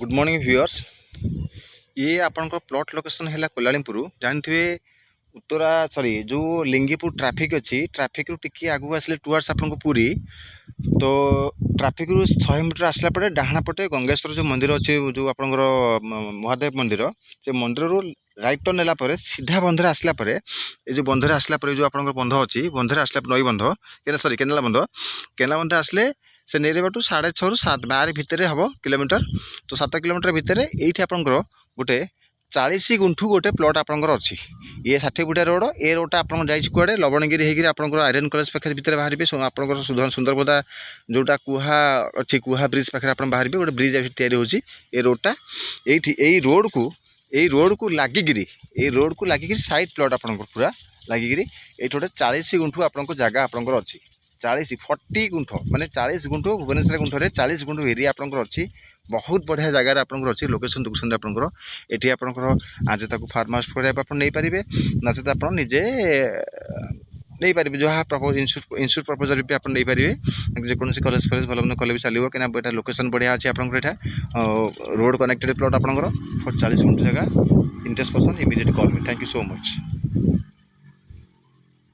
Good morning viewers. ये आपंकर plot location है कोलालीपुर जानते उत्तरा सॉरी जो लिंगीपुर ट्रैफिक अच्छी ट्रैफिक रू टिके आगू आसले टुवर्ड्स आपको पुरी तो ट्रैफिक रू 100 मीटर आसला पटे डाहाण पटे गंगेश्वर जो मंदिर अच्छे जो आपंकर महादेव मंदिर से मंदिर रू राइट टर्न नेला परे सीधा बंधरे आसला परे ये जो बंधरे आसला परे जो आपंकर बंध अच्छी बंधरे आसला नई बंध सॉरी केनाला बंध आसले से नेरे बाटू 6.5 ରୁ 7 12 भितर हम किलोमीटर तो 7 किलोमीटर भितर ये आपंकर गोटे 40 गुंठू गोटे प्लॉट आपंकर अच्छी ये 60 फुटिया रोड ए रोडटा आप कड़े लवणगिरी होकर आप आयरन कॉलेज पाखे भितर बाहर आपंकर सुंदरपदा जोटा कुहा अच्छी कुहा ब्रिज पाखे आप बाहर गोटे ब्रिज तैयारी होची ए रोडटा ये रोड को लागिकी साइड प्लॉट आपंकर पूरा लागिकी ये गोटे 40 गुंठू आपंकर जगह आपंकर अच्छी 40 गुंठ माने 40 गुंठ भुवनेश्वर गुंठे 40 गुंठ एरिया आपंकर अच्छी बहुत बढ़िया जगार आपंकर अच्छी लोकेशन देखुं आपंकर ये आपंकर आज तक फार्म हाउस आप नहीं पारे ना तो आप निजे नहीं पारे जहाँ प्रपोज इनस्यूट प्रपोजल भी आप नहीं पारे जेकोसी कॉलेज फॉलेज भल मन कले भी चलो कि लोकेशन बढ़िया अच्छे आपंकर रोड कनेक्टेड प्लॉट आपंकर फॉर 40 गुंठ जगह interest person immediate call me. Thank you so much.